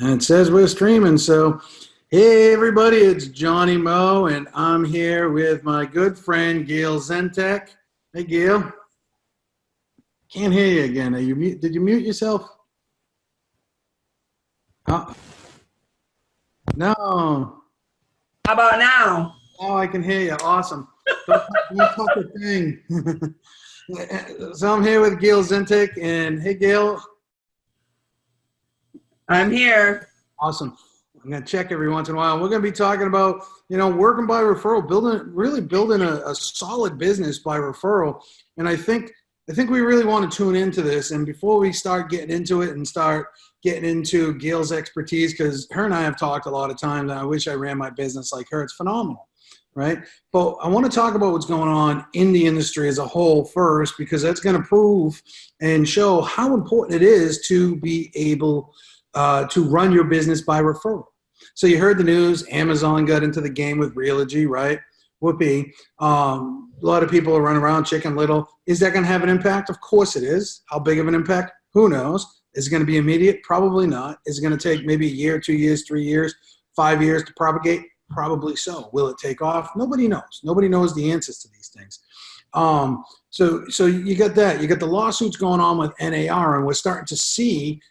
It says we're streaming, so hey everybody, it's Johnny Mo, and I'm here with my good friend Gayle Zientek. Hey Gayle. Can't hear you again. Are you mute? Did you mute yourself? Oh. No. How about now? Oh, I can hear you. Awesome. Don't touch a thing. So I'm here with Gayle Zientek, and hey Gayle. I'm here. Awesome. I'm going to check every once in a while. We're going to be talking about, working by referral, really building a solid business by referral. And I think we really want to tune into this. And before we start getting into it and start getting into Gayle's expertise, because her and I have talked a lot of times, and I wish I ran my business like her. It's phenomenal, right? But I want to talk about what's going on in the industry as a whole first, because that's going to prove and show how important it is to be able to run your business by referral. So you heard the news, Amazon got into the game with Realogy, right? Whoopee. A lot of people are running around Chicken Little. Is that going to have an impact? Of course it is. How big of an impact? Who knows? Is it going to be immediate? Probably not. Is it going to take maybe a year, 2 years, 3 years, 5 years to propagate? Probably so. Will it take off? Nobody knows. Nobody knows the answers to these things. So you got that. You got the lawsuits going on with NAR, and we're starting to see,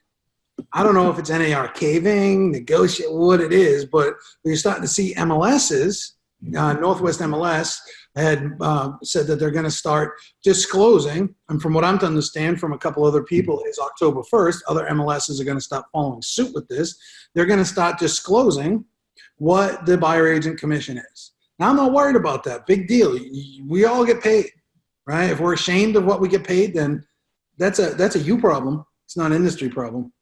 I don't know if it's NAR caving, negotiate, what it is, but we're starting to see MLSs, Northwest MLS had said that they're going to start disclosing, and from what I'm to understand from a couple other people is October 1st, other MLSs are going to start following suit with this. They're going to start disclosing what the buyer agent commission is. Now, I'm not worried about that. Big deal. We all get paid, right? If we're ashamed of what we get paid, then that's a you problem. It's not an industry problem.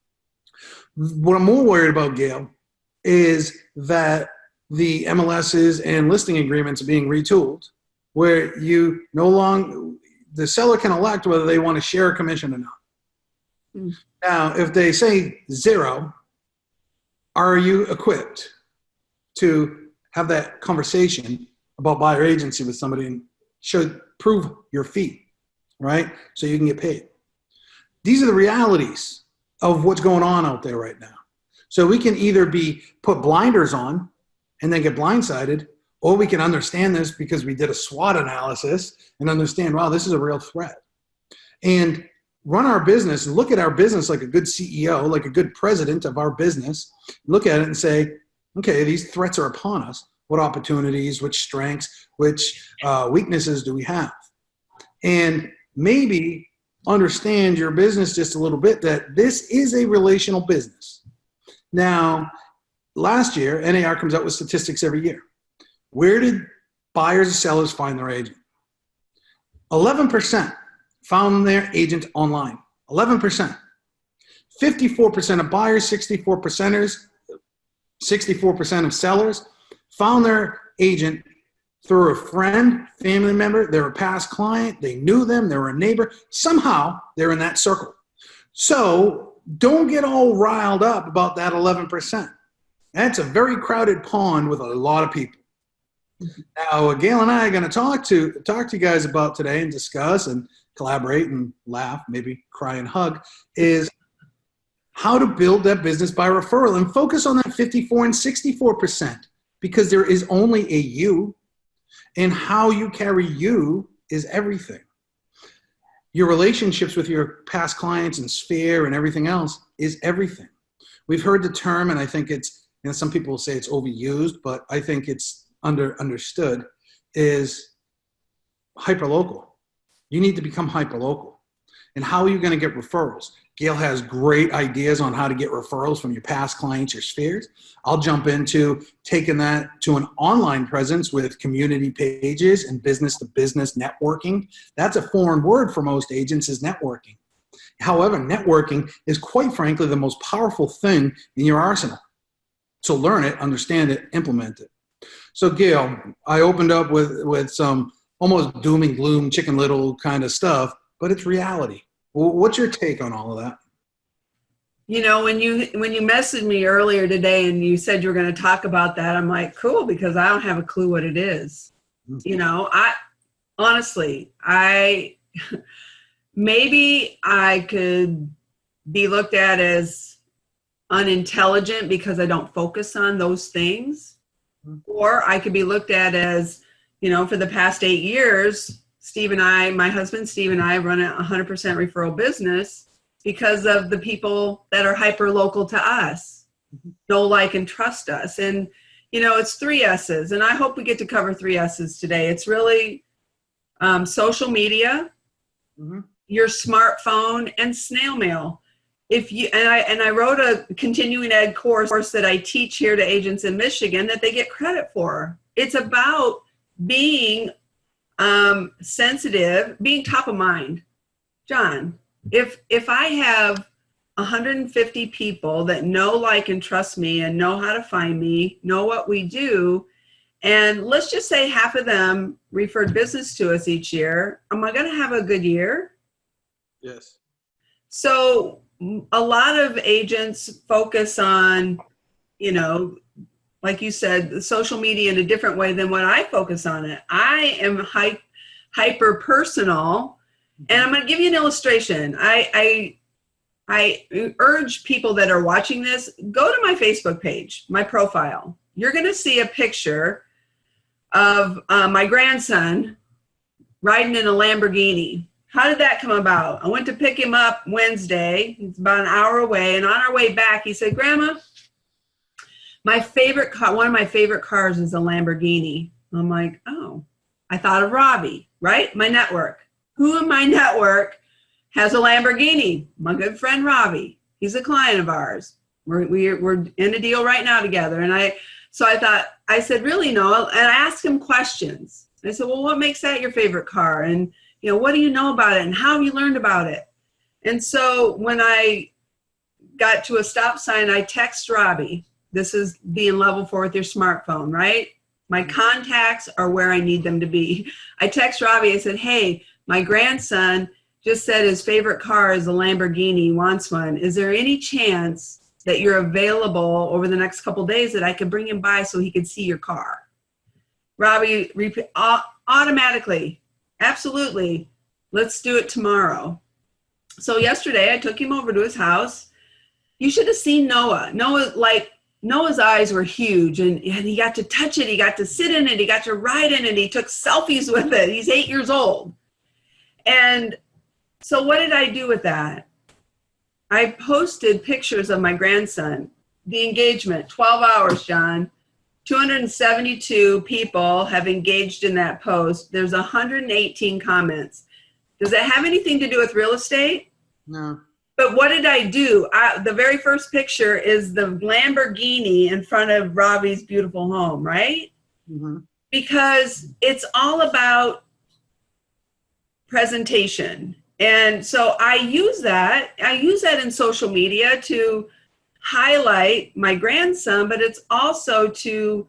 What I'm more worried about, Gayle, is that the MLSs and listing agreements are being retooled, where you no longer, the seller can elect whether they want to share a commission or not. Now, if they say 0, are you equipped to have that conversation about buyer agency with somebody and prove your fee, right? So you can get paid. These are the realities of what's going on out there right now. So we can either be put blinders on and then get blindsided, or we can understand this because we did a SWOT analysis and understand, wow, this is a real threat. And run our business and look at our business like a good CEO, like a good president of our business. Look at it and say, okay, these threats are upon us. What opportunities, which strengths, which weaknesses do we have? And maybe understand your business just a little bit, that this is a relational business. Now, last year, NAR comes out with statistics every year. Where did buyers and sellers find their agent? 11% found their agent online. 11%. 54% of buyers, 64% of sellers found their agent through a friend, family member, they're a past client, they knew them, they were a neighbor. Somehow, they're in that circle. So don't get all riled up about that 11%. That's a very crowded pond with a lot of people. Now, what Gayle and I are going to talk to you guys about today and discuss and collaborate and laugh, maybe cry and hug, is how to build that business by referral and focus on that 54 and 64%, because there is only a you. And how you carry you is everything. Your relationships with your past clients and sphere and everything else is everything. We've heard the term, and I think it's, some people will say it's overused, but I think it's understood, is hyperlocal. You need to become hyperlocal. And how are you going to get referrals? Gayle has great ideas on how to get referrals from your past clients, your spheres. I'll jump into taking that to an online presence with community pages and business-to-business networking. That's a foreign word for most agents, is networking. However, networking is quite frankly the most powerful thing in your arsenal. So learn it, understand it, implement it. So Gayle, I opened up with some almost doom and gloom, Chicken Little kind of stuff, but it's reality. What's your take on all of that? You know, when you messaged me earlier today and you said you were going to talk about that, I'm like, cool, because I don't have a clue what it is. You know, maybe I could be looked at as unintelligent because I don't focus on those things. Or I could be looked at as, for the past 8 years, my husband Steve and I run a 100% referral business because of the people that are hyper local to us, know, like, and trust us. And, it's 3 S's, and I hope we get to cover 3 S's today. It's really social media, your smartphone, and snail mail. I wrote a continuing ed course that I teach here to agents in Michigan that they get credit for. It's about being sensitive, being top of mind. John, if I have 150 people that know, like, and trust me and know how to find me, know what we do, and let's just say half of them referred business to us each year, am I going to have a good year? Yes. So a lot of agents focus on, like you said, the social media in a different way than what I focus on it. I am hyper personal, and I'm going to give you an illustration. I urge people that are watching this, go to my Facebook page, my profile. You're going to see a picture of my grandson riding in a Lamborghini. How did that come about? I went to pick him up Wednesday. It's about an hour away. And on our way back, he said, Grandma, one of my favorite cars is a Lamborghini. I'm like, oh, I thought of Robbie, right? My network. Who in my network has a Lamborghini? My good friend, Robbie. He's a client of ours. We're in a deal right now together. And I said, really, no. And I asked him questions. I said, well, what makes that your favorite car? And what do you know about it, and how have you learned about it? And so when I got to a stop sign, I text Robbie. This is being level 4 with your smartphone, right? My contacts are where I need them to be. I text Robbie. I said, hey, my grandson just said his favorite car is a Lamborghini, wants one. Is there any chance that you're available over the next couple of days that I could bring him by so he could see your car? Robbie automatically, absolutely, let's do it tomorrow. So yesterday I took him over to his house. You should have seen Noah. Noah's eyes were huge, and he got to touch it. He got to sit in it. He got to ride in it. He took selfies with it. He's 8 years old. And so what did I do with that? I posted pictures of my grandson, the engagement, 12 hours, John. 272 people have engaged in that post. There's 118 comments. Does that have anything to do with real estate? No. But what did I do? The very first picture is the Lamborghini in front of Robbie's beautiful home, right? Mm-hmm. Because it's all about presentation. And so I use that in social media to highlight my grandson, but it's also to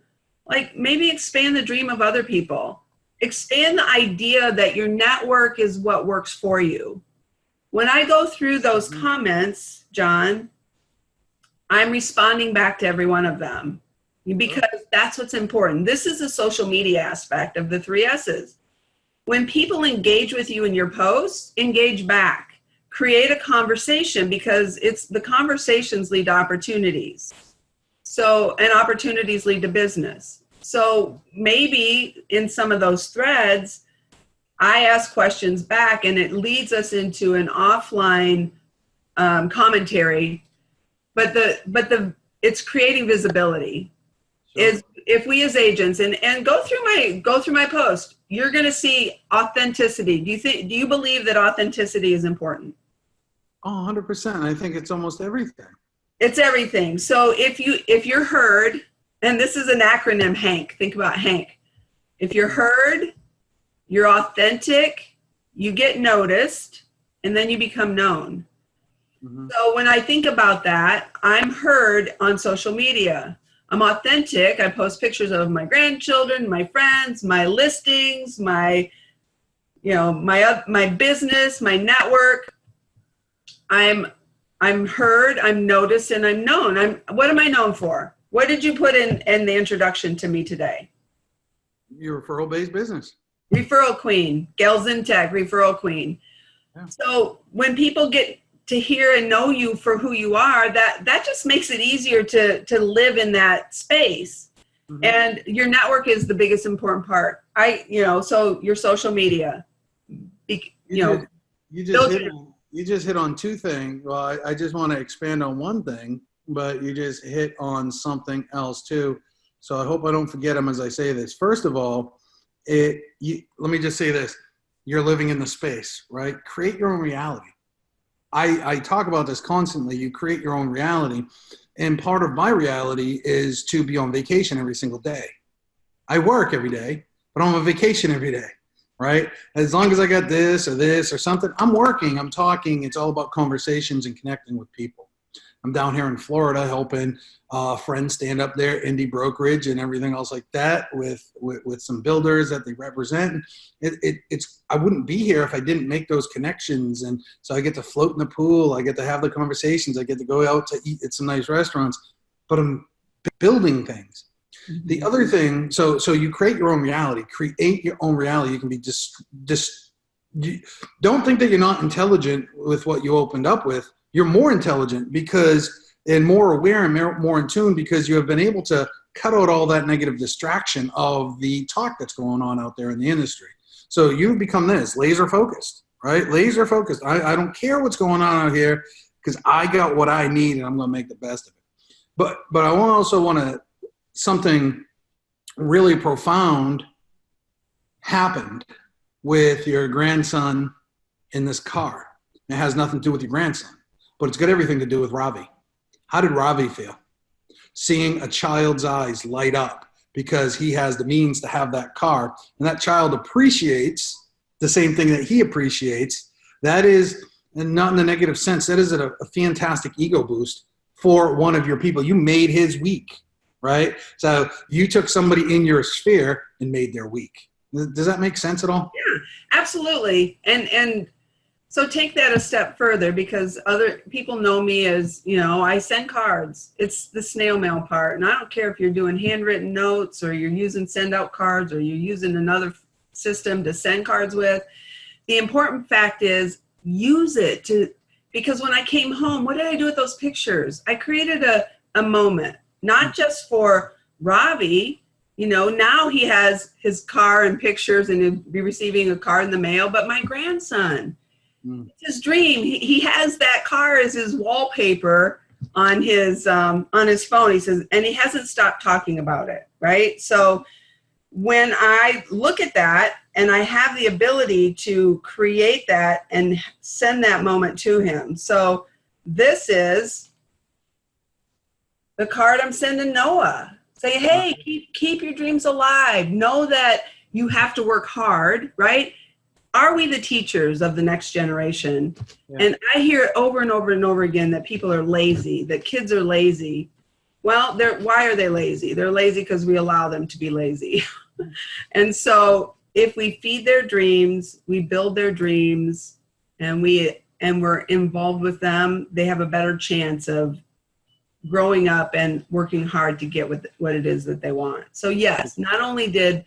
maybe expand the dream of other people. Expand the idea that your network is what works for you. When I go through those comments, John, I'm responding back to every one of them because that's what's important. This is the social media aspect of the 3 S's. When people engage with you in your posts, engage back. Create a conversation, because the conversations lead to opportunities. And opportunities lead to business. So maybe in some of those threads, I ask questions back, and it leads us into an offline commentary. But it's creating visibility. Sure. If we as agents and go through my post, you're going to see authenticity. Do you believe that authenticity is important? Oh, 100%. I think it's almost everything. It's everything. So if you're heard, and this is an acronym, HANK. Think about HANK. If you're heard, you're authentic, you get noticed, and then you become known. Mm-hmm. So when I think about that, I'm heard on social media. I'm authentic. I post pictures of my grandchildren, my friends, my listings, my business, my network. I'm heard, I'm noticed, and I'm known. What am I known for? What did you put in the introduction to me today? Your referral-based business. Referral queen, Gayle Zientek, referral queen. Yeah. So when people get to hear and know you for who you are, that just makes it easier to live in that space. Mm-hmm. And your network is the biggest important part. So your social media, you just hit on two things. Well, I just want to expand on one thing, but you just hit on something else too. So I hope I don't forget them as I say this. First of all, let me just say this. You're living in the space, right? Create your own reality. I talk about this constantly. You create your own reality. And part of my reality is to be on vacation every single day. I work every day, but I'm on vacation every day, right? As long as I got this or something, I'm working, I'm talking. It's all about conversations and connecting with people. I'm down here in Florida helping friends stand up their indie brokerage and everything else like that with some builders that they represent. I wouldn't be here if I didn't make those connections. And so I get to float in the pool. I get to have the conversations. I get to go out to eat at some nice restaurants, but I'm building things. Mm-hmm. The other thing, so you create your own reality, create your own reality. You can be don't think that you're not intelligent with what you opened up with. You're more intelligent and more aware and more in tune because you have been able to cut out all that negative distraction of the talk that's going on out there in the industry. So you become laser focused, right? Laser focused. I don't care what's going on out here because I got what I need and I'm going to make the best of it. But I also want to, something really profound happened with your grandson in this car. It has nothing to do with your grandson. But it's got everything to do with Ravi. How did Ravi feel? Seeing a child's eyes light up because he has the means to have that car. And that child appreciates the same thing that he appreciates. That is, and not in a negative sense, that is a fantastic ego boost for one of your people. You made his week, right? So you took somebody in your sphere and made their week. Does that make sense at all? Yeah, absolutely. And so take that a step further because other people know me as, I send cards. It's the snail mail part. And I don't care if you're doing handwritten notes or you're using SendOutCards or you're using another system to send cards with. The important fact is use it because when I came home, what did I do with those pictures? I created a moment, not just for Ravi. Now he has his car and pictures and he'll be receiving a card in the mail, but my grandson. It's his dream. He has that car as his wallpaper on his phone. He says, and he hasn't stopped talking about it, right? So when I look at that and I have the ability to create that and send that moment to him. So this is the card I'm sending Noah. Say, hey, keep your dreams alive. Know that you have to work hard, right? Are we the teachers of the next generation? Yeah. And I hear it over and over and over again that people are lazy, that kids are lazy. Well, why are they lazy? They're lazy because we allow them to be lazy. And so if we feed their dreams, we build their dreams, and we're involved with them, they have a better chance of growing up and working hard to get what it is that they want. So yes, not only did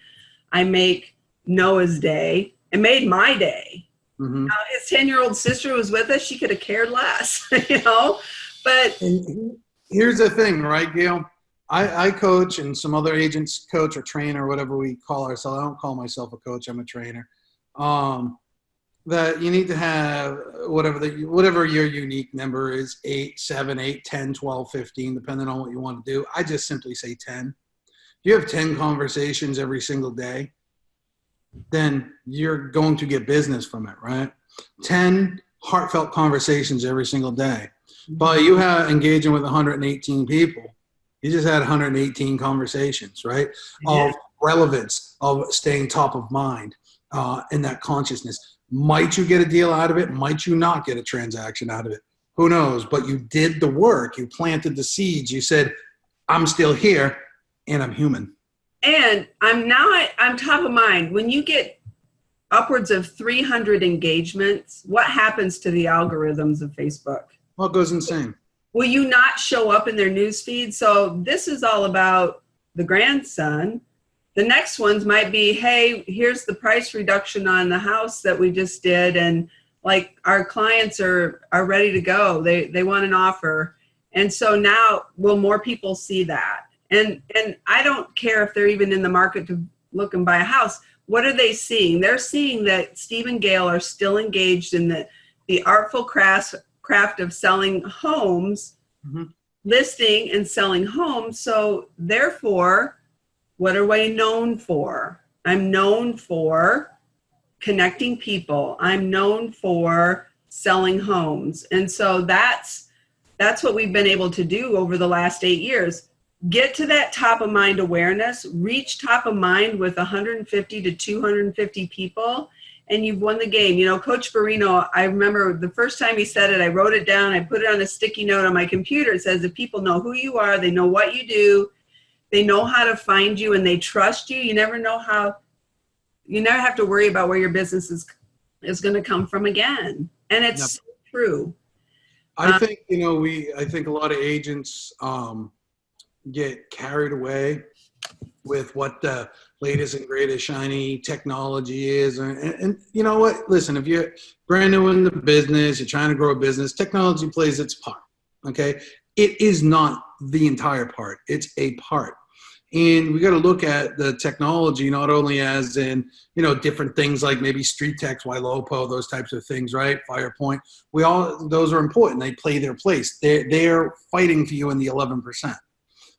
I make Noah's day, it made my day. Mm-hmm. His 10-year-old sister was with us. She could have cared less, But and here's the thing, right, Gayle? I coach and some other agents coach or train or whatever we call ourselves. I don't call myself a coach. I'm a trainer. That you need to have whatever your unique number is, 8, 7, 8, 10, 12, 15, depending on what you want to do. I just simply say 10. If you have 10 conversations every single day, then you're going to get business from it, right? 10 heartfelt conversations every single day. But you have engaging with 118 people. You just had 118 conversations, right? Yeah. Of relevance, of staying top of mind in that consciousness. Might you get a deal out of it? Might you not get a transaction out of it? Who knows? But you did the work. You planted the seeds. You said, I'm still here and I'm human. And I'm top of mind. When you get upwards of 300 engagements, what happens to the algorithms of Facebook? Well, it goes insane. Will you not show up in their news feed? So this is all about the grandson. The next ones might be, hey, here's the price reduction on the house that we just did. And like our clients are ready to go. They want an offer. And so now will more people see that? And I don't care if they're even in the market to look and buy a house. What are they seeing? They're seeing that Steve and Gayle are still engaged in the artful craft of selling homes, listing and selling homes. So therefore, what are we known for? I'm known for connecting people. I'm known for selling homes. And so that's what we've been able to do over the last 8 years. Get to that top of mind awareness, reach top of mind with 150 to 250 people, and you've won the game. You know, Coach Barino, I remember the first time he said it, I wrote it down, I put it on a sticky note on my computer. It says, if people know who you are, they know what you do, they know how to find you, and they trust you, you never have to worry about where your business is going to come from again. And it's so true. I think, I think a lot of agents get carried away with what the latest and greatest shiny technology is. And you know what? Listen, if you're brand new in the business, you're trying to grow a business, technology plays its part, okay? It is not the entire part. It's a part. And we got to look at the technology not only as in, different things like maybe street text, YLOPO, those types of things, right? Firepoint. Those are important. They play their place. They're fighting for you in the 11%.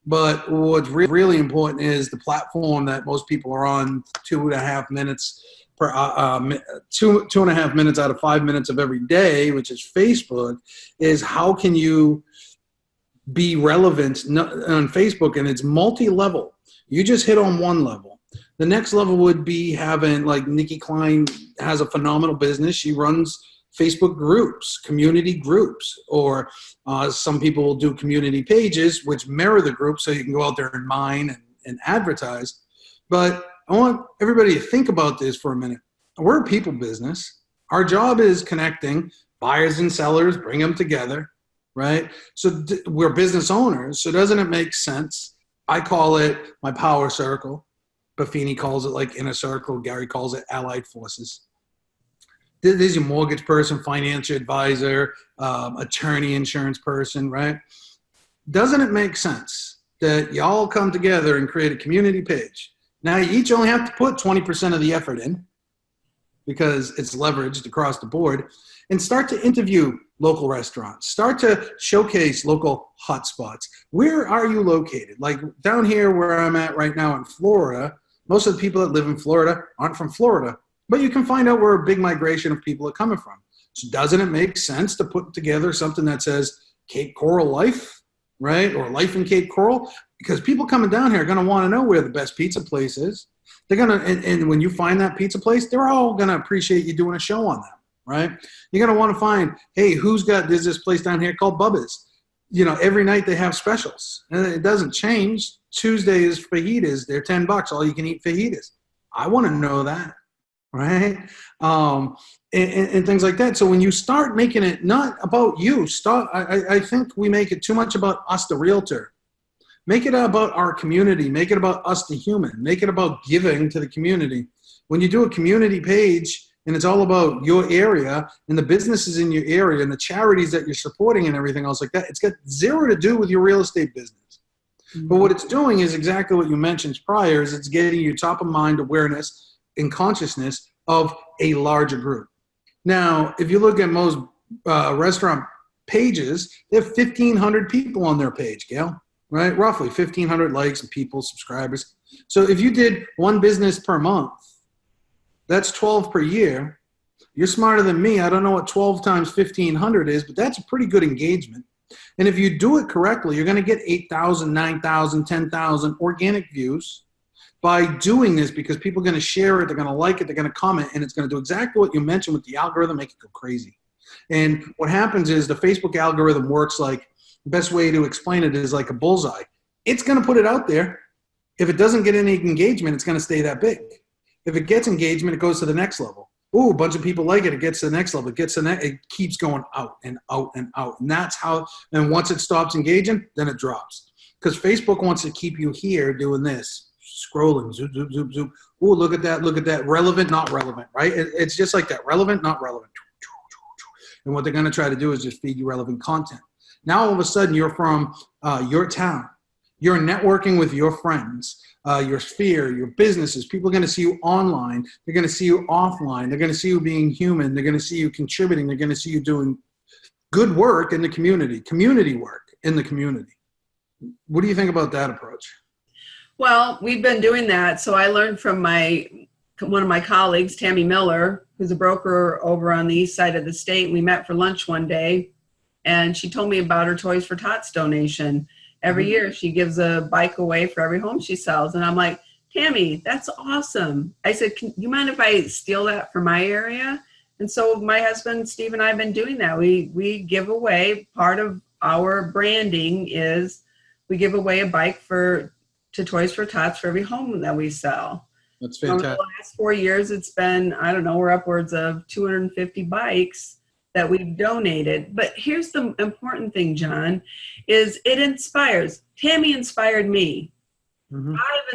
But what's really important is the platform that most people are on 2.5 minutes per 2.5 minutes out of 5 minutes of every day, which is Facebook, is how can you be relevant on Facebook, and it's multi-level. You just hit on one level. The next level would be having, like Nikki Klein has a phenomenal business. She runs Facebook groups, community groups, or some people will do community pages, which mirror the group so you can go out there and mine and advertise. But I want everybody to think about this for a minute. We're a people business. Our job is connecting buyers and sellers, bring them together, right? So we're business owners. So doesn't it make sense? I call it my power circle. Buffini calls it like inner circle. Gary calls it allied forces. There's your mortgage person, financial advisor, attorney, insurance person, right? Doesn't it make sense that y'all come together and create a community page? Now, you each only have to put 20% of the effort in because it's leveraged across the board, and start to interview local restaurants. Start to showcase local hotspots. Where are you located? Like down here where I'm at right now in Florida, most of the people that live in Florida aren't from Florida. But you can find out where a big migration of people are coming from. So doesn't it make sense to put together something that says Cape Coral Life, right? Or Life in Cape Coral? Because people coming down here are going to want to know where the best pizza place is. They're going to, and when you find that pizza place, they're all going to appreciate you doing a show on them, right? You're going to want to find, hey, there's this place down here called Bubba's. Every night they have specials. And it doesn't change. Tuesday is fajitas. They're $10, all you can eat fajitas. I want to know that. Right? And things like that. So when you start making it not about you, I think we make it too much about us, the realtor. Make it about our community. Make it about us, the human. Make it about giving to the community. When you do a community page and it's all about your area and the businesses in your area and the charities that you're supporting and everything else like that, it's got zero to do with your real estate business. Mm-hmm. But what it's doing is exactly what you mentioned prior, is it's getting you top of mind awareness in consciousness of a larger group. Now, if you look at most restaurant pages, they have 1,500 people on their page, Gayle, right? Roughly 1,500 likes and people, subscribers. So if you did one business per month, that's 12 per year. You're smarter than me. I don't know what 12 times 1,500 is, but that's a pretty good engagement. And if you do it correctly, you're going to get 8,000, 9,000, 10,000 organic views by doing this, because people are going to share it, they're going to like it, they're going to comment, and it's going to do exactly what you mentioned with the algorithm, make it go crazy. And what happens is the Facebook algorithm works like, the best way to explain it is like a bullseye. It's going to put it out there. If it doesn't get any engagement, it's going to stay that big. If it gets engagement, it goes to the next level. Ooh, a bunch of people like it, it gets to the next level. It keeps going out and out and out. And that's how, and once it stops engaging, then it drops. Because Facebook wants to keep you here doing this. Scrolling, zoom, zoom, zoom, zoom. Ooh, look at that, relevant, not relevant, right? It's just like that, relevant, not relevant. And what they're going to try to do is just feed you relevant content. Now, all of a sudden, you're from your town. You're networking with your friends, your sphere, your businesses. People are going to see you online. They're going to see you offline. They're going to see you being human. They're going to see you contributing. They're going to see you doing good work in the community work in the community. What do you think about that approach? Well, we've been doing that. So I learned from one of my colleagues, Tammy Miller, who's a broker over on the east side of the state. We met for lunch one day, and she told me about her Toys for Tots donation. Every year she gives a bike away for every home she sells. And I'm like, Tammy, that's awesome. I said, you mind if I steal that for my area? And so my husband, Steve, and I have been doing that. We give away, part of our branding is we give away a bike to Toys for Tots for every home that we sell. That's fantastic. Over the last 4 years, it's been, I don't know, we're upwards of 250 bikes that we've donated. But here's the important thing, John, is it inspires. Tammy inspired me.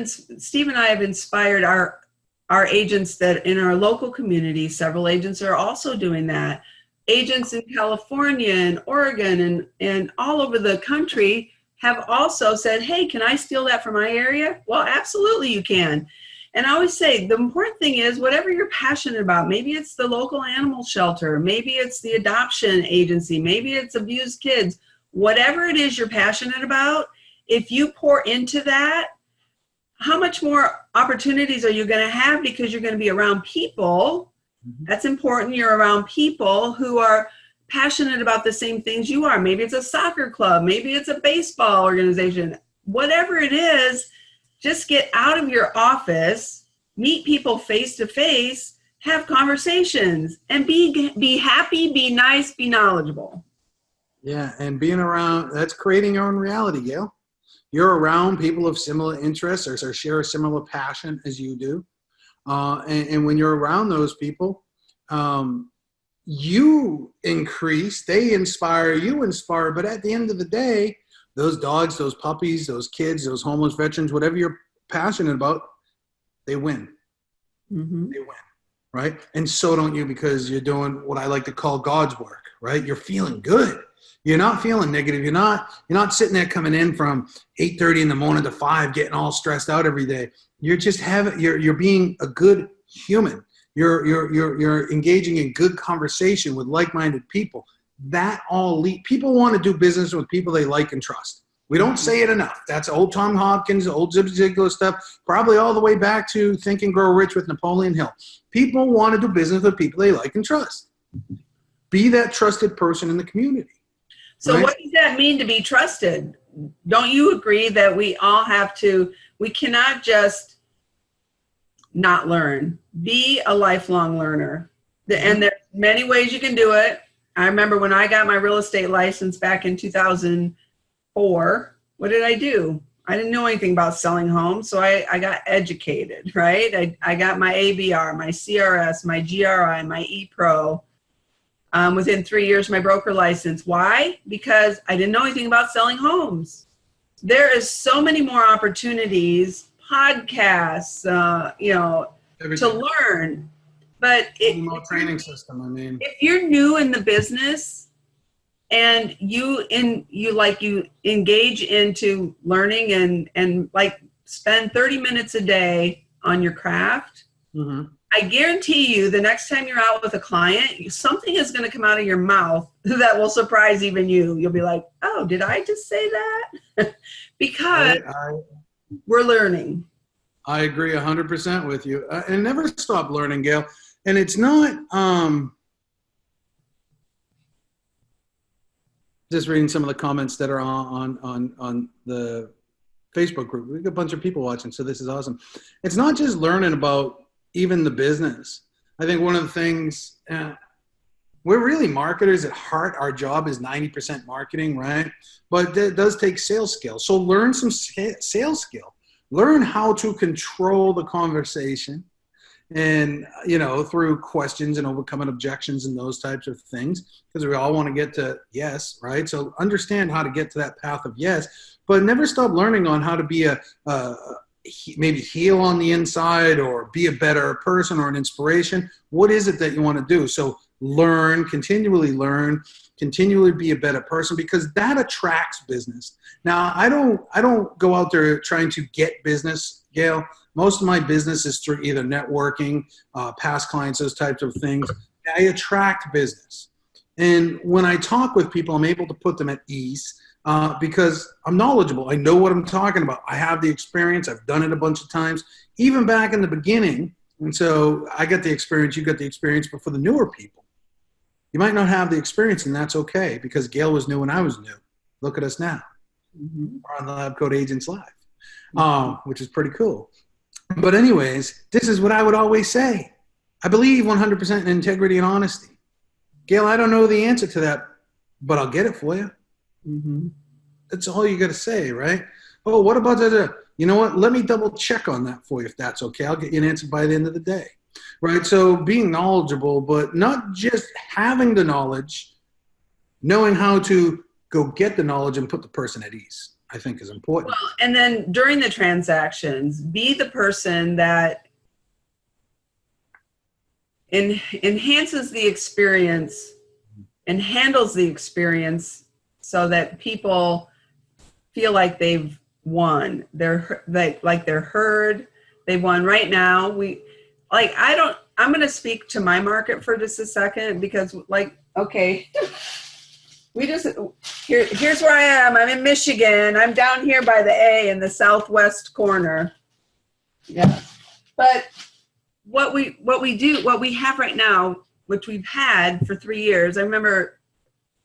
Steve and I have inspired our agents that in our local community. Several agents are also doing that. Agents in California and Oregon and all over the country have also said, hey, can I steal that from my area? Well, absolutely you can. And I always say the important thing is whatever you're passionate about, maybe it's the local animal shelter, maybe it's the adoption agency, maybe it's abused kids, whatever it is you're passionate about, if you pour into that, how much more opportunities are you going to have because you're going to be around people. That's important. You're around people who are passionate about the same things you are. Maybe it's a soccer club, maybe it's a baseball organization, whatever it is. Just get out of your office, meet people face to face, have conversations, and be happy, be nice, be knowledgeable. Yeah, and being around, that's creating your own reality, Gail. You're around people of similar interests or share a similar passion as you do. And when you're around those people, you increase, they inspire, you inspire, but at the end of the day, those dogs, those puppies, those kids, those homeless veterans, whatever you're passionate about, they win. They win, right? And so don't you, because you're doing what I like to call God's work, right? You're feeling good. You're not feeling negative. You're not sitting there coming in from 8:30 in the morning to 5, getting all stressed out every day. You're just you're being a good human. You're engaging in good conversation with like-minded people. That all people want to do business with people they like and trust. We don't say it enough. That's old Tom Hopkins, old Zig Ziglar stuff, probably all the way back to Think and Grow Rich with Napoleon Hill. People want to do business with people they like and trust. Be that trusted person in the community. So right? What does that mean to be trusted? Don't you agree that we cannot just not learn, be a lifelong learner. And there's many ways you can do it. I remember when I got my real estate license back in 2004, what did I do? I didn't know anything about selling homes, so I got educated, right? I got my ABR, my CRS, my GRI, my ePro. Within 3 years, my broker license. Why? Because I didn't know anything about selling homes. There is so many more opportunities, podcasts, to learn. But training system. I mean, if you're new in the business and you engage into learning and like spend 30 minutes a day on your craft, I guarantee you the next time you're out with a client, something is going to come out of your mouth that will surprise even you. You'll be like, oh, did I just say that? Because we're learning. I agree 100% with you. And never stop learning, Gail. And it's not just reading some of the comments that are on the Facebook group. We got a bunch of people watching, so this is awesome. It's not just learning about even the business. I think one of the things, we're really marketers at heart. Our job is 90% marketing, right? But it does take sales skill. So learn some sales skill. Learn how to control the conversation and, through questions and overcoming objections and those types of things, because we all want to get to yes, right? So understand how to get to that path of yes, but never stop learning on how to be maybe heal on the inside or be a better person or an inspiration? What is it that you want to do? So continually be a better person, because that attracts business. Now, I don't go out there trying to get business, Gail. Most of my business is through either networking, past clients, those types of things. I attract business. And when I talk with people, I'm able to put them at ease because I'm knowledgeable. I know what I'm talking about. I have the experience. I've done it a bunch of times, even back in the beginning. And so I got the experience, you got the experience, but for the newer people, you might not have the experience, and that's okay, because Gail was new and I was new. Look at us now. Mm-hmm. We're on the LabCoat Agents Live, which is pretty cool. But anyways, this is what I would always say. I believe 100% in integrity and honesty. Gail, I don't know the answer to that, but I'll get it for you. Mm-hmm. That's all you got to say, right? Oh, what about that? You know what? Let me double check on that for you if that's okay. I'll get you an answer by the end of the day, right? So being knowledgeable, but not just having the knowledge, knowing how to go get the knowledge and put the person at ease, I think is important. Well, and then during the transactions, be the person that enhances the experience and handles the experience so that people feel like they've won. They're heard. They've won. Right now, I'm going to speak to my market for just a second, because here's where I am. I'm in Michigan. I'm down here by the A in the southwest corner. Yeah. But what we have right now, which we've had for 3 years. I remember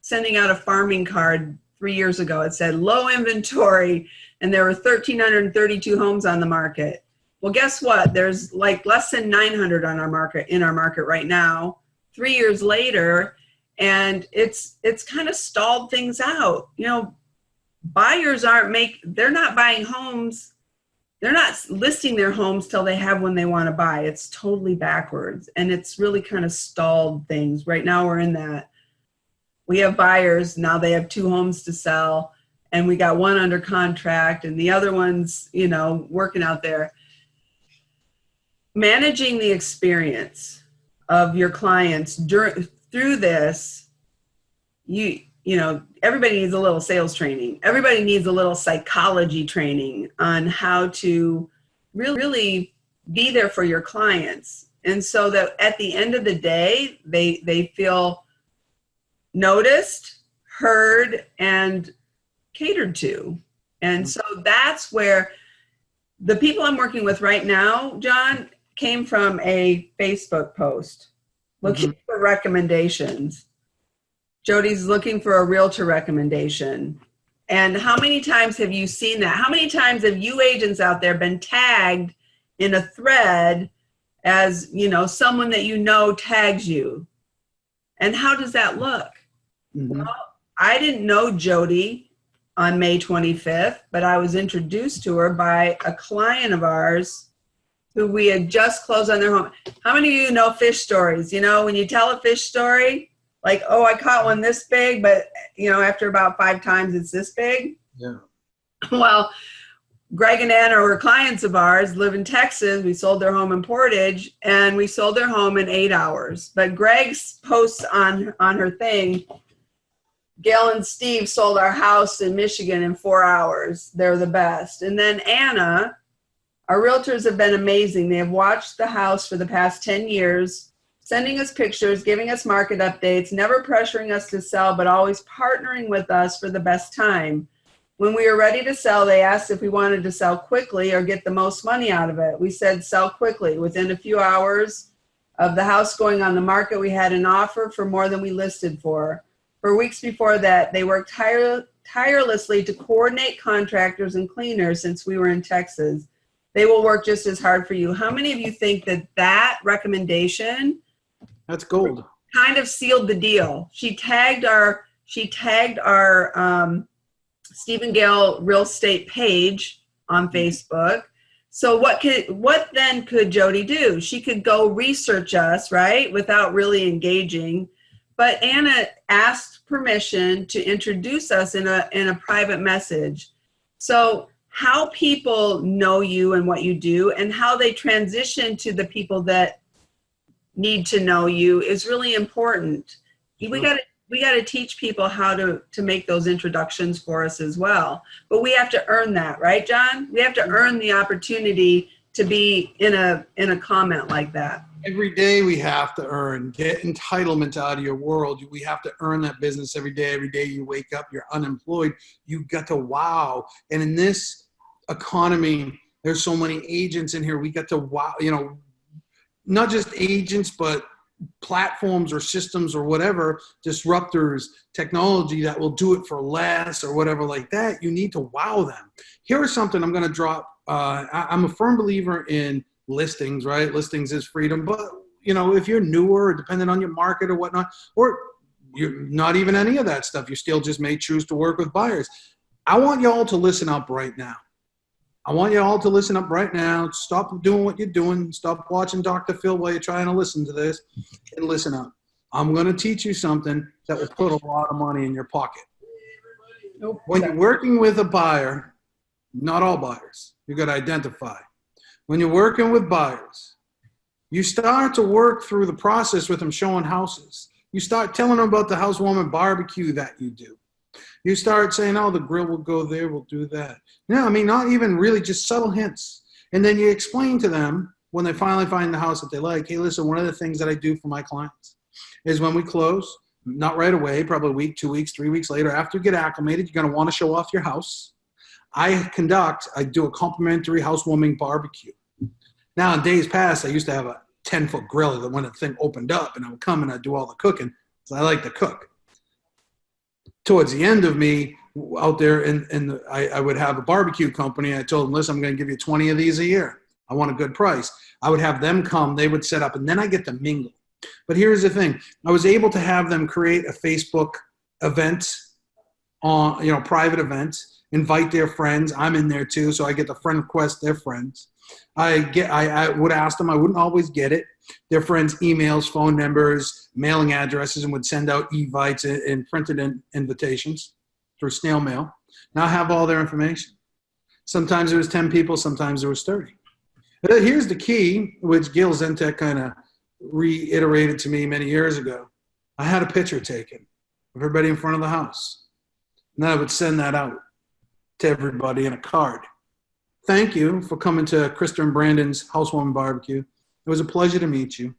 sending out a farming card 3 years ago. It said low inventory, and there were 1,332 homes on the market. Well, guess what? There's like less than 900 in our market right now, 3 years later, and it's kind of stalled things out. You know, buyers they're not buying homes. They're not listing their homes till they have one they want to buy. It's totally backwards, and it's really kind of stalled things. Right now we're in that. We have buyers, now they have 2 homes to sell, and we got one under contract, and the other one's, working out there. Managing the experience of your clients through this, everybody needs a little sales training. Everybody needs a little psychology training on how to really be there for your clients. And so that at the end of the day, they feel noticed, heard, and catered to. And so that's where the people I'm working with right now, John, came from a Facebook post looking for recommendations. Jody's looking for a realtor recommendation. And how many times have you seen that? How many times have you agents out there been tagged in a thread as, someone that tags you? And how does that look? Mm-hmm. Well, I didn't know Jody on May 25th, but I was introduced to her by a client of ours who we had just closed on their home. How many of you know fish stories? When you tell a fish story, like, oh, I caught one this big, but, after about 5 times, it's this big. Yeah. Well, Greg and Anna were clients of ours, live in Texas. We sold their home in Portage, and we sold their home in 8 hours. But Greg's posts on her thing, Gayle and Steve sold our house in Michigan in 4 hours. They're the best. And then Anna, our realtors have been amazing. They have watched the house for the past 10 years, sending us pictures, giving us market updates, never pressuring us to sell, but always partnering with us for the best time. When we were ready to sell, they asked if we wanted to sell quickly or get the most money out of it. We said sell quickly. Within a few hours of the house going on the market, we had an offer for more than we listed for. For weeks before that, they worked tirelessly to coordinate contractors and cleaners since we were in Texas. They will work just as hard for you. How many of you think that recommendation, that's gold, kind of sealed the deal? She tagged our Stephen Gayle real estate page on Facebook. So what then could Jody do? She could go research us, right, without really engaging. But Anna asked permission to introduce us in a private message. So how people know you and what you do, and how they transition to the people that need to know you is really important. Sure. We got to teach people how to make those introductions for us as well. But we have to earn that, right, John? We have to earn the opportunity to be in a comment like that. Every day we have to get entitlement out of your world. We have to earn that business every day. Every day you wake up, you're unemployed, you got to wow. And in this economy, there's so many agents in here. We got to wow, not just agents, but platforms or systems or whatever, disruptors, technology that will do it for less or whatever like that. You need to wow them. Here's something I'm going to drop. I'm a firm believer in listings, right? Listings is freedom. But, if you're newer, depending on your market or whatnot, or you're not even any of that stuff, you still just may choose to work with buyers. I want y'all to listen up right now. Stop doing what you're doing. Stop watching Dr. Phil while you're trying to listen to this, and listen up. I'm going to teach you something that will put a lot of money in your pocket. When you're working with a buyer, not all buyers, you got to identify. When you're working with buyers, you start to work through the process with them showing houses. You start telling them about the housewarming barbecue that you do. You start saying, oh, the grill will go there, we'll do that. No, not even really, just subtle hints. And then you explain to them when they finally find the house that they like, hey, listen, one of the things that I do for my clients is when we close, not right away, probably a week, 2 weeks, 3 weeks later, after you get acclimated, you're going to want to show off your house. I do a complimentary housewarming barbecue. Now, in days past, I used to have a 10-foot grill that when the thing opened up, and I would come and I'd do all the cooking, because I like to cook. Towards the end of me out there, I would have a barbecue company. I told them, listen, I'm going to give you 20 of these a year. I want a good price. I would have them come, they would set up, and then I get to mingle. But here's the thing. I was able to have them create a Facebook event, private event, invite their friends. I'm in there too, so I get to friend request their friends. I would ask them, I wouldn't always get it, their friends' emails, phone numbers, mailing addresses, and would send out evites and printed invitations through snail mail. Now I have all their information. Sometimes it was 10 people, sometimes there was 30. But here's the key, which Gayle Zientek kind of reiterated to me many years ago. I had a picture taken of everybody in front of the house. And then I would send that out to everybody in a card. Thank you for coming to Krista and Brandon's housewarming barbecue. It was a pleasure to meet you.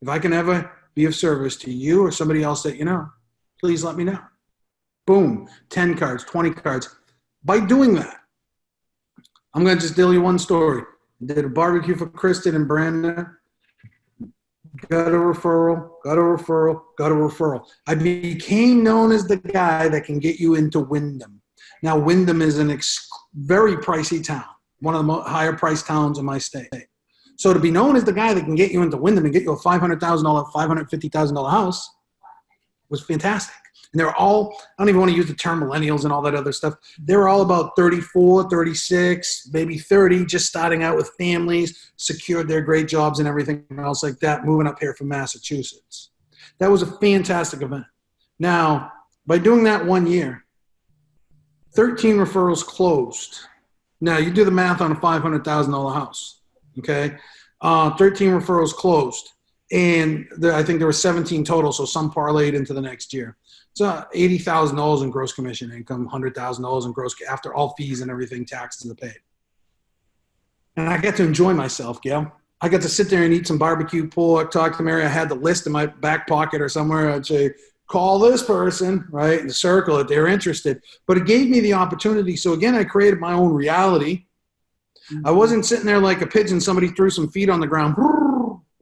If I can ever be of service to you or somebody else that you know, please let me know. Boom, 10 cards, 20 cards. By doing that, I'm going to just tell you one story. I did a barbecue for Tristan and Brandon. Got a referral. I became known as the guy that can get you into Wyndham. Now, Wyndham is a very pricey town, one of the higher priced towns in my state. So to be known as the guy that can get you into Wyndham and get you a $500,000, $550,000 house was fantastic. And they're all, I don't even want to use the term millennials and all that other stuff. They're all about 34, 36, maybe 30, just starting out with families, secured their great jobs and everything else like that, moving up here from Massachusetts. That was a fantastic event. Now, by doing that 1 year, 13 referrals closed. Now, you do the math on a $500,000 house, okay? 13 referrals closed. And I think there were 17 total, so some parlayed into the next year. So $80,000 in gross commission income, $100,000 in gross after all fees and everything, taxes are paid. And I get to enjoy myself, Gail. I got to sit there and eat some barbecue pork, talk to Mary. I had the list in my back pocket or somewhere. I'd say, call this person, right, and circle it. They're interested. But it gave me the opportunity. So, again, I created my own reality. I wasn't sitting there like a pigeon. Somebody threw some feet on the ground.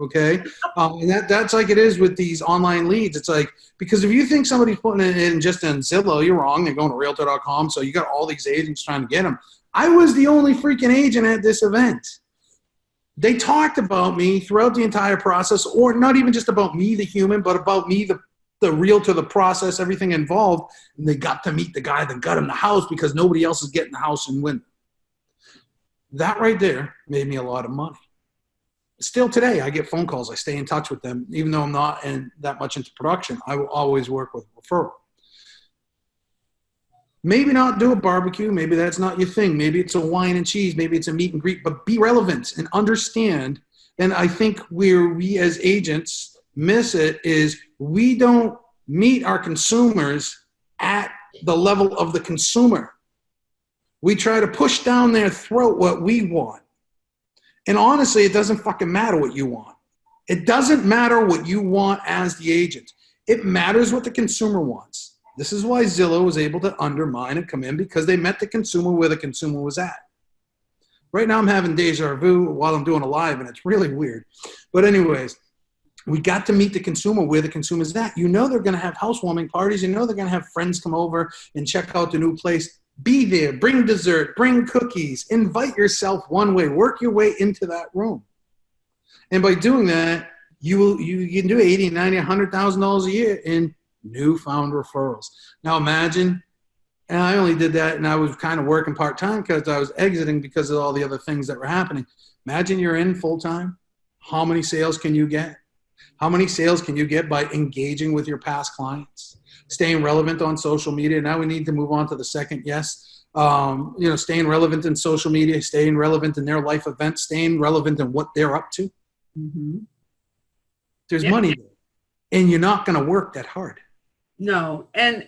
Okay. And that's like it is with these online leads. It's like, because if you think somebody's putting it in just in Zillow, you're wrong. They're going to realtor.com. So you got all these agents trying to get them. I was the only freaking agent at this event. They talked about me throughout the entire process, or not even just about me, the human, but about me, the realtor, the process, everything involved. And they got to meet the guy that got him the house because nobody else is getting the house and win. That right there made me a lot of money. Still today, I get phone calls. I stay in touch with them. Even though I'm not that much into production, I will always work with referral. Maybe not do a barbecue. Maybe that's not your thing. Maybe it's a wine and cheese. Maybe it's a meet and greet, but be relevant and understand. And I think where we as agents miss it is we don't meet our consumers at the level of the consumer. We try to push down their throat what we want. And honestly, it doesn't fucking matter what you want. It doesn't matter what you want as the agent. It matters what the consumer wants. This is why Zillow was able to undermine and come in, because they met the consumer where the consumer was at. Right now I'm having deja vu while I'm doing a live, and it's really weird. But anyways, we got to meet the consumer where the consumer's at. You know they're going to have housewarming parties. You know they're going to have friends come over and check out the new place. Be there. Bring dessert. Bring cookies. Invite yourself one way. Work your way into that room. And by doing that, you can do $80, $90, $100,000 a year in newfound referrals. Now imagine, and I only did that and I was kind of working part-time because I was exiting because of all the other things that were happening. Imagine you're in full-time. How many sales can you get? How many sales can you get by engaging with your past clients? Staying relevant on social media. Now we need to move on to the second yes. Staying relevant in social media, staying relevant in their life events, staying relevant in what they're up to. Mm-hmm. There's money there, and you're not going to work that hard. No. And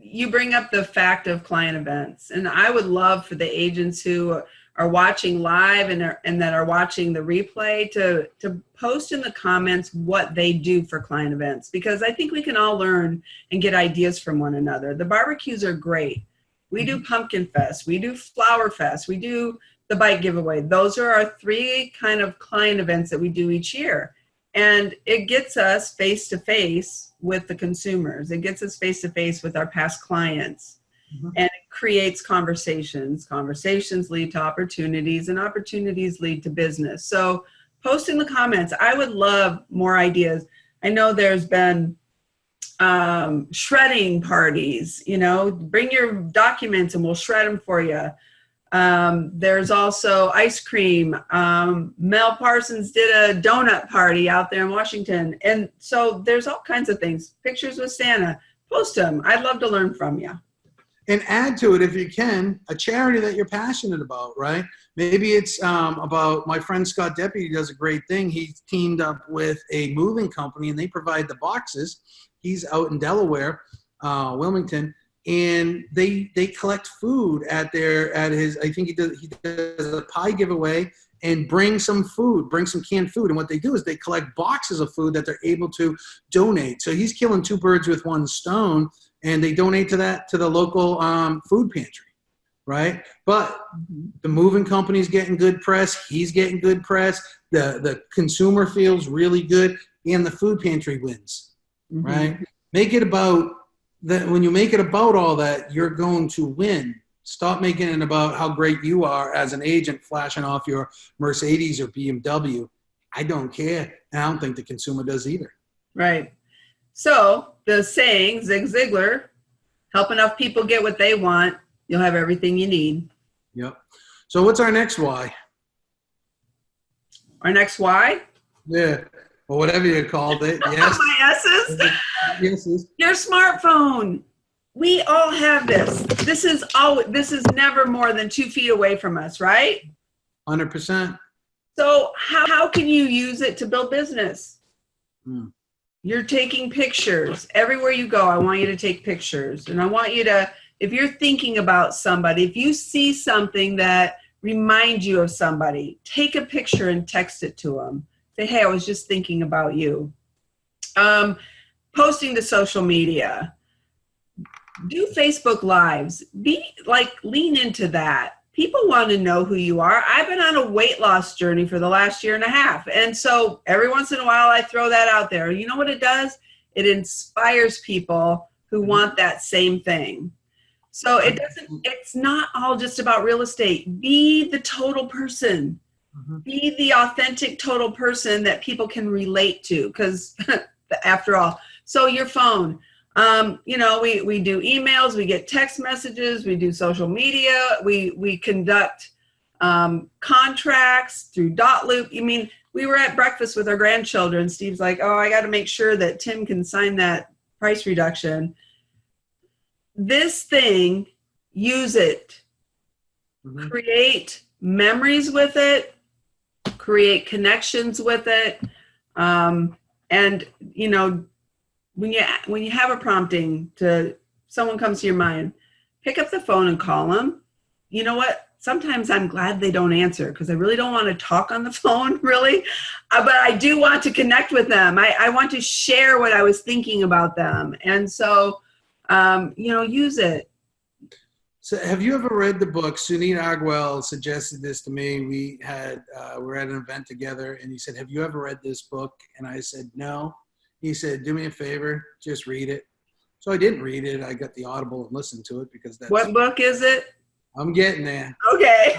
you bring up the fact of client events. And I would love for the agents who are watching live and that are watching the replay to post in the comments what they do for client events, because I think we can all learn and get ideas from one another. The barbecues are great. We do Pumpkin Fest. We do Flower Fest. We do the bike giveaway. Those are our 3 kind of client events that we do each year. And it gets us face-to-face with the consumers. It gets us face-to-face with our past clients. Mm-hmm. And it creates conversations. Conversations lead to opportunities, and opportunities lead to business. So post in the comments. I would love more ideas. I know there's been shredding parties. Bring your documents and we'll shred them for you. There's also ice cream. Mel Parsons did a donut party out there in Washington. And so there's all kinds of things. Pictures with Santa. Post them. I'd love to learn from you. And add to it, if you can, a charity that you're passionate about, right? Maybe it's about my friend Scott Deputy does a great thing. He's teamed up with a moving company, and they provide the boxes. He's out in Delaware, Wilmington. And they collect food at his, I think he does a pie giveaway, and bring some canned food. And what they do is they collect boxes of food that they're able to donate. So he's killing 2 birds with 1 stone, and they donate to the local food pantry, right? But the moving company's getting good press. He's getting good press. The consumer feels really good, and the food pantry wins, mm-hmm. right? Make it about that. When you make it about all that, you're going to win. Stop making it about how great you are as an agent flashing off your Mercedes or BMW. I don't care. And I don't think the consumer does either. Right. So the saying, Zig Ziglar, help enough people get what they want, you'll have everything you need. Yep. So what's our next why? Our next why? Yeah. Or whatever you called it. Yes. My S's? Yeses. Your smartphone. We all have this. This is never more than 2 feet away from us, right? 100%. So how can you use it to build business? You're taking pictures. Everywhere you go, I want you to take pictures. And I want you to, if you're thinking about somebody, if you see something that reminds you of somebody, take a picture and text it to them. Say, hey, I was just thinking about you. Posting to social media. Do Facebook Lives. Lean into that. People want to know who you are. I've been on a weight loss journey for the last 1.5 years. And so every once in a while I throw that out there. You know what it does? It inspires people who want that same thing. So it's not all just about real estate. Be the total person. Mm-hmm. Be the authentic total person that people can relate to, because after all, so your phone, we do emails, we get text messages, we do social media, we conduct contracts through Dotloop. We were at breakfast with our grandchildren. Steve's like, oh, I got to make sure that Tim can sign that price reduction. This thing use it. Mhm. Create memories with it, create connections with it. And you know, when you have a prompting to someone comes to your mind, pick up the phone and call them. You know what? Sometimes I'm glad they don't answer because I really don't want to talk on the phone, really. But I do want to connect with them. I want to share what I was thinking about them. And so, you know, use it. So have you ever read the book? Sunit Agwal suggested this to me. We were at an event together and he said, have you ever read this book? And I said, no. He said, do me a favor, just read it. So I didn't read it. I got the Audible and listened to it because that's. What book is it? I'm getting there. Okay.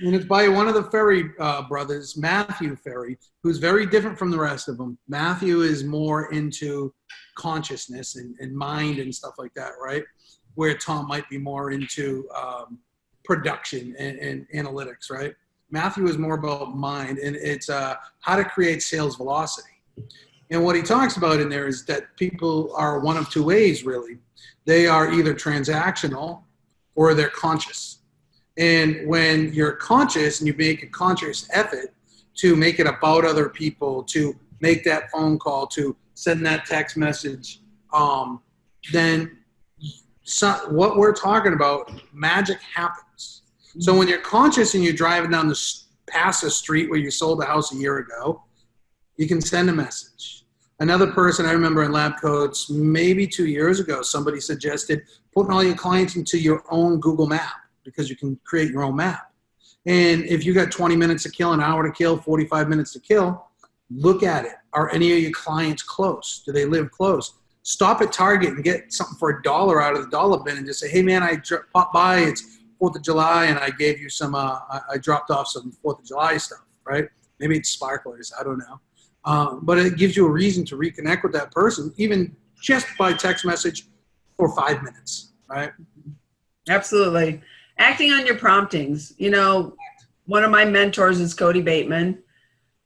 And it's by one of the Ferry brothers, Matthew Ferry, who's very different from the rest of them. Matthew is more into consciousness and mind and stuff like that, right? Where Tom might be more into production and analytics, right? Matthew is more about mind, and it's how to create sales velocity. And what he talks about in there is that people are one of two ways, really. They are either transactional or they're conscious. And when you're conscious and you make a conscious effort to make it about other people, to make that phone call, to send that text message, then what we're talking about, magic happens. So when you're conscious and you're driving down past the street where you sold a house a year ago, you can send a message. Another person I remember in LabCoats, maybe 2 years ago, somebody suggested putting all your clients into your own Google map because you can create your own map. And if you got 20 minutes to kill, an hour to kill, 45 minutes to kill, look at it. Are any of your clients close? Do they live close? Stop at Target and get something for $1 out of the dollar bin and just say, hey man, I popped by, it's 4th of July and I gave you some, I dropped off some 4th of July stuff, right? Maybe it's sparklers, I don't know. But it gives you a reason to reconnect with that person, even just by text message for 5 minutes, right? Absolutely. Acting on your promptings. You know, one of my mentors is Cody Bateman.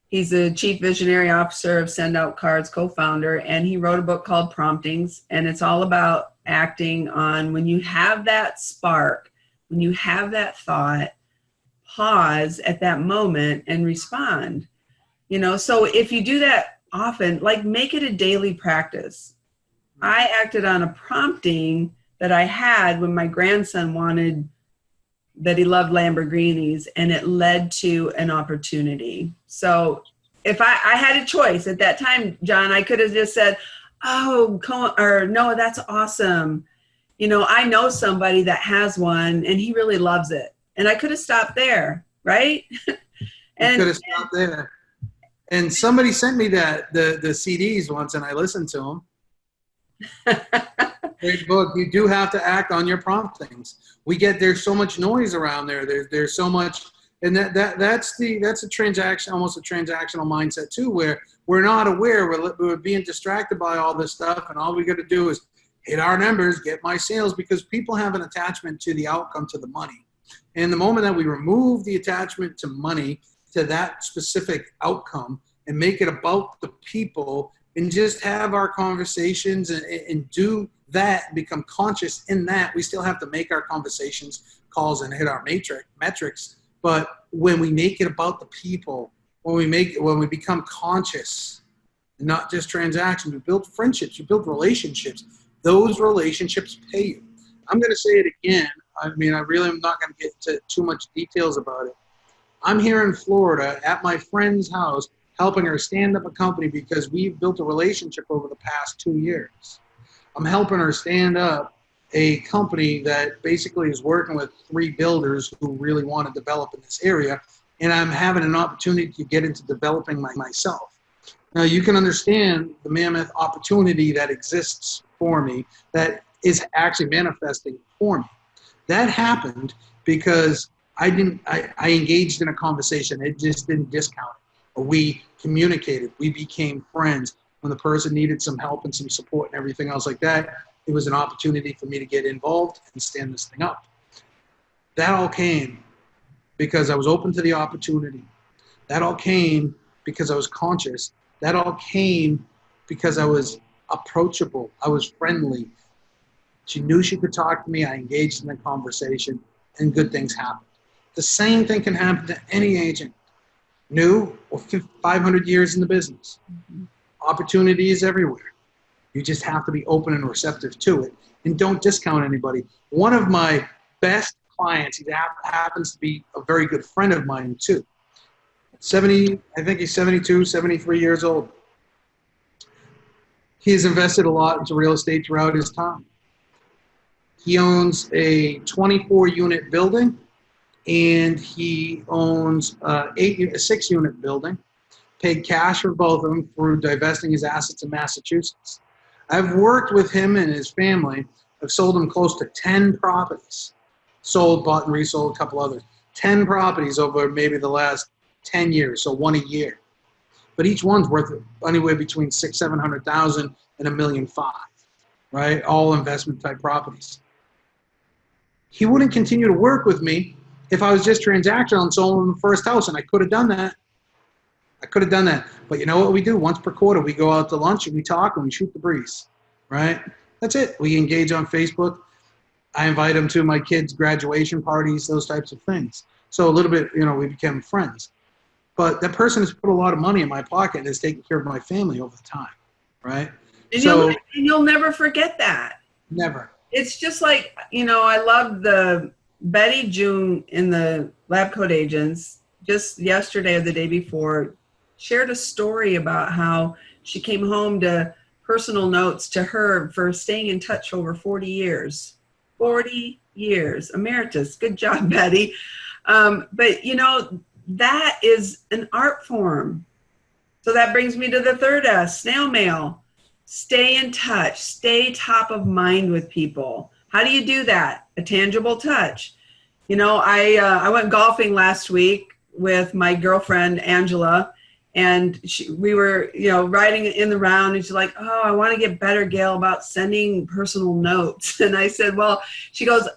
He's the Chief Visionary Officer of SendOutCards, co-founder, and he wrote a book called Promptings, and it's all about acting on when you have that spark, when you have that thought, pause at that moment and respond. You know, so if you do that often, like make it a daily practice. I acted on a prompting that I had when my grandson that he loved Lamborghinis, and it led to an opportunity. So if I had a choice at that time, John, I could have just said, oh, or no, that's awesome. You know, I know somebody that has one and he really loves it. And I could have stopped there, right? And you could have stopped there. And somebody sent me the CDs once, and I listened to them. Great book. You do have to act on your promptings. There's so much noise around there. There's so much, and that's a transaction, almost a transactional mindset too, where we're not aware. We're being distracted by all this stuff, and all we got to do is hit our numbers, get my sales, because people have an attachment to the outcome, to the money. And the moment that we remove the attachment to money, to that specific outcome, and make it about the people and just have our conversations and do that, become conscious in that. We still have to make our conversations, calls, and hit our metrics. But when we make it about the people, when we become conscious, and not just transactions, we build friendships, we build relationships. Those relationships pay you. I'm going to say it again. I mean, I really am not going to get into too much details about it. I'm here in Florida at my friend's house helping her stand up a company because we've built a relationship over the past 2 years. I'm helping her stand up a company that basically is working with 3 builders who really want to develop in this area, and I'm having an opportunity to get into developing myself. Now you can understand the mammoth opportunity that exists for me, that is actually manifesting for me. That happened because I engaged in a conversation. It just didn't discount it. We communicated. We became friends. When the person needed some help and some support and everything else like that, it was an opportunity for me to get involved and stand this thing up. That all came because I was open to the opportunity. That all came because I was conscious. That all came because I was approachable. I was friendly. She knew she could talk to me. I engaged in the conversation, and good things happened. The same thing can happen to any agent, new or 500 years in the business. Opportunity is everywhere. You just have to be open and receptive to it, and don't discount anybody. One of my best clients, he happens to be a very good friend of mine too. I think he's 72, 73 years old. He has invested a lot into real estate throughout his time. He owns a 24-unit building, and he owns a 6-unit building. Paid cash for both of them through divesting his assets in Massachusetts. I've worked with him and his family. I've sold him close to 10 properties. Sold, bought, and resold a couple others. 10 properties over maybe the last 10 years, so one a year. But each one's worth anywhere between $600,000-$700,000 and $1.5 million, right? All investment type properties. He wouldn't continue to work with me if I was just transactional and sold him the first house, and I could have done that. But you know what we do? Once per quarter, we go out to lunch and we talk and we shoot the breeze, right? That's it. We engage on Facebook. I invite him to my kids' graduation parties, those types of things. So a little bit, we became friends. But that person has put a lot of money in my pocket and has taken care of my family over the time, right? And you'll never forget that. Never. It's just like, I love the Betty June in the LabCoat agents just yesterday or the day before shared a story about how she came home to personal notes to her for staying in touch over 40 years. 40 years. Emeritus. Good job, Betty. But, that is an art form. So that brings me to the third S, snail mail. Stay in touch. Stay top of mind with people. How do you do that? A tangible touch. I went golfing last week with my girlfriend, Angela, and we were, riding in the round, and she's like, oh, I want to get better, Gayle, about sending personal notes. And I said, well, she goes,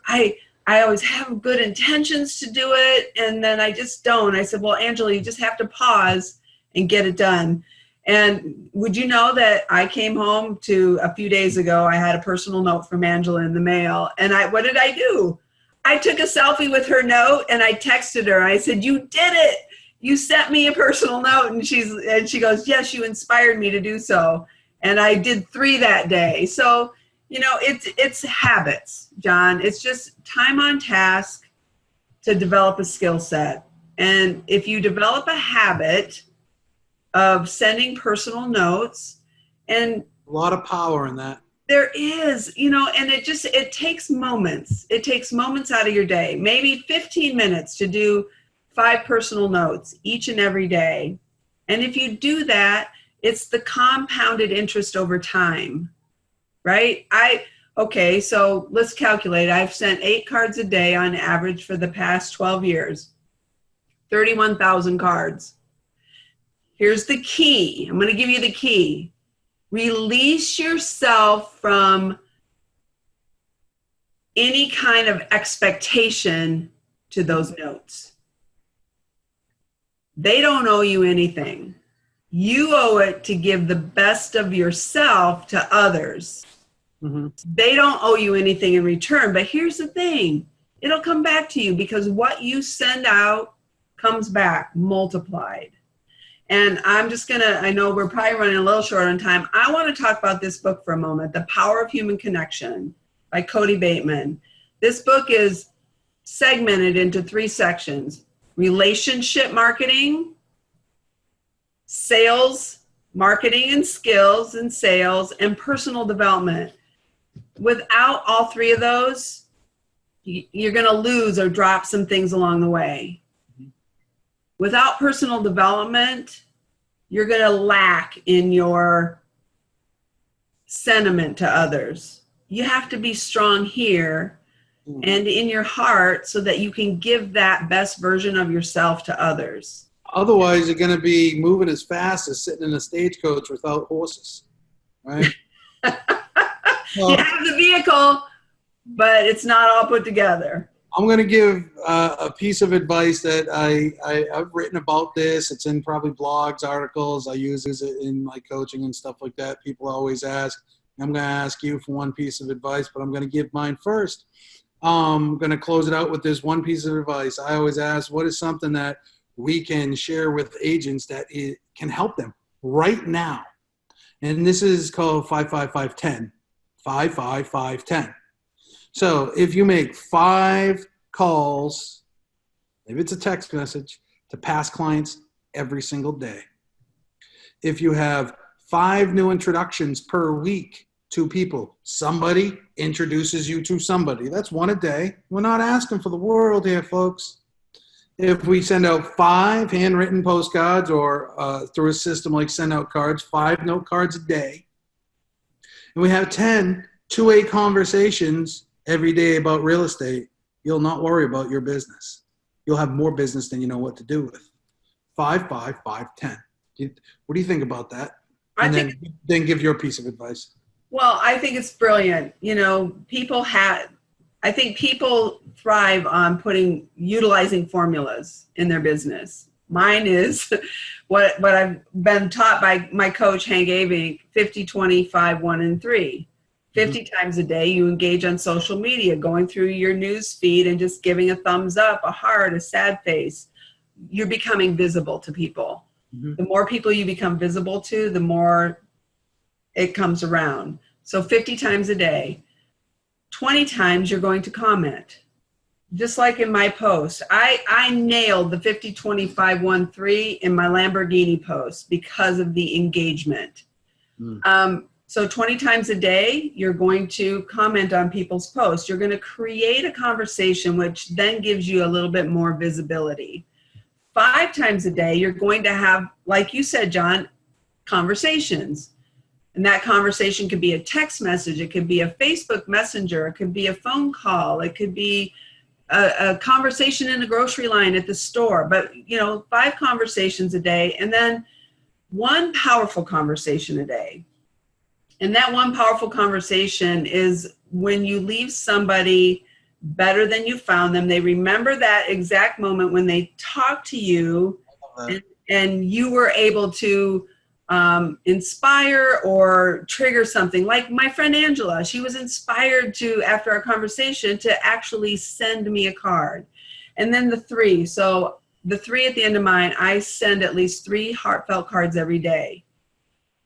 I always have good intentions to do it, and then I just don't. I said, well, Angela, you just have to pause and get it done. And would you know that I came home to a few days ago, I had a personal note from Angela in the mail, and what did I do? I took a selfie with her note, and I texted her. I said, you did it. You sent me a personal note. And she goes, yes, you inspired me to do so. And I did 3 that day. So, it's habits, John. It's just time on task to develop a skill set. And if you develop a habit of sending personal notes, and a lot of power in that. There is, and it takes moments. It takes moments out of your day, maybe 15 minutes to do 5 personal notes each and every day. And if you do that, it's the compounded interest over time, right? Okay, so let's calculate. I've sent 8 cards a day on average for the past 12 years, 31,000 cards. Here's the key. I'm going to give you the key. Release yourself from any kind of expectation to those notes. They don't owe you anything. You owe it to give the best of yourself to others. Mm-hmm. They don't owe you anything in return. But here's the thing. It'll come back to you because what you send out comes back multiplied. And I'm just I know we're probably running a little short on time. I want to talk about this book for a moment, The Power of Human Connection by Cody Bateman. This book is segmented into 3 sections: relationship marketing, sales, marketing and skills and sales, and personal development. Without all 3 of those, you're going to lose or drop some things along the way. Without personal development, you're going to lack in your sentiment to others. You have to be strong here and in your heart so that you can give that best version of yourself to others. Otherwise, you're going to be moving as fast as sitting in a stagecoach without horses, right? You have the vehicle, but it's not all put together. I'm going to give a piece of advice that I've written about this. It's in probably blogs, articles. I use it in my coaching and stuff like that. People always ask, I'm going to ask you for one piece of advice, but I'm going to give mine first. I'm going to close it out with this one piece of advice. I always ask, what is something that we can share with agents that it can help them right now? And this is called 55510. 55510. So if you make 5 calls, maybe it's a text message, to past clients every single day. If you have 5 new introductions per week to people, somebody introduces you to somebody. That's 1 a day. We're not asking for the world here, folks. If we send out 5 handwritten postcards or through a system like SendOutCards, 5 note cards a day, and we have 10 two-way conversations every day about real estate, you'll not worry about your business. You'll have more business than you know what to do with. 5, 5, 5, 10. What do you think about that? And then give your piece of advice. Well, I think it's brilliant. You know, I think people thrive on utilizing formulas in their business. Mine is what I've been taught by my coach, Hank Avink, 50, 20, 5, 1, and 3. 50 times a day, you engage on social media, going through your news feed and just giving a thumbs up, a heart, a sad face. You're becoming visible to people. The more people you become visible to, the more it comes around. So 50 times a day, 20 times you're going to comment. Just like in my post, I nailed the 50, 25, 1, 3 in my Lamborghini post because of the engagement. So 20 times a day, you're going to comment on people's posts. You're going to create a conversation, which then gives you a little bit more visibility. 5 times a day, you're going to have, like you said, John, conversations. And that conversation could be a text message. It could be a Facebook Messenger. It could be a phone call. It could be a conversation in the grocery line at the store. But, 5 conversations a day, and then 1 powerful conversation a day. And that 1 powerful conversation is when you leave somebody better than you found them. They remember that exact moment when they talked to you and you were able to inspire or trigger something. Like my friend Angela, she was inspired to, after our conversation, to actually send me a card. And then the 3. So the 3 at the end of mine, I send at least 3 heartfelt cards every day.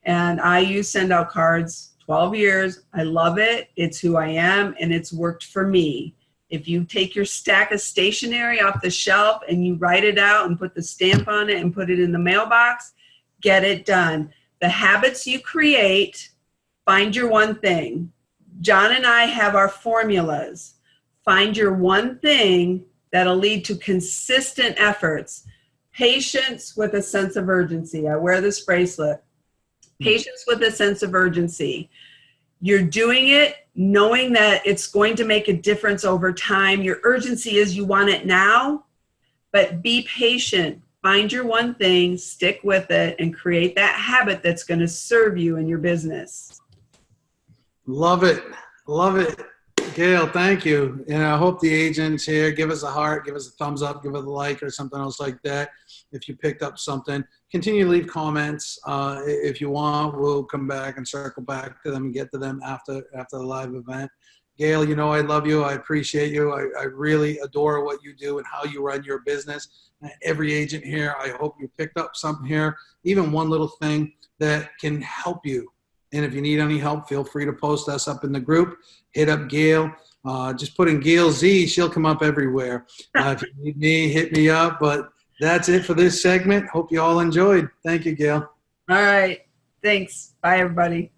And I use SendOutCards 12 years. I love it. It's who I am, and it's worked for me. If you take your stack of stationery off the shelf and you write it out and put the stamp on it and put it in the mailbox, get it done. The habits you create, find your one thing. John and I have our formulas. Find your one thing that'll lead to consistent efforts. Patience with a sense of urgency. I wear this bracelet. Patience with a sense of urgency. You're doing it knowing that it's going to make a difference over time. Your urgency is you want it now, but be patient. Find your one thing, stick with it, and create that habit that's going to serve you in your business. Love it. Love it. Gayle, thank you. And I hope the agents here give us a heart, give us a thumbs up, give us a like or something else like that. If you picked up something, continue to leave comments. If you want, we'll come back and circle back to them and get to them after the live event. Gayle, I love you. I appreciate you. I really adore what you do and how you run your business. Every agent here, I hope you picked up something here, even one little thing that can help you. And if you need any help, feel free to post us up in the group. Hit up Gayle. Just put in Gayle Z. She'll come up everywhere. If you need me, hit me up. But that's it for this segment. Hope you all enjoyed. Thank you, Gayle. All right. Thanks. Bye, everybody.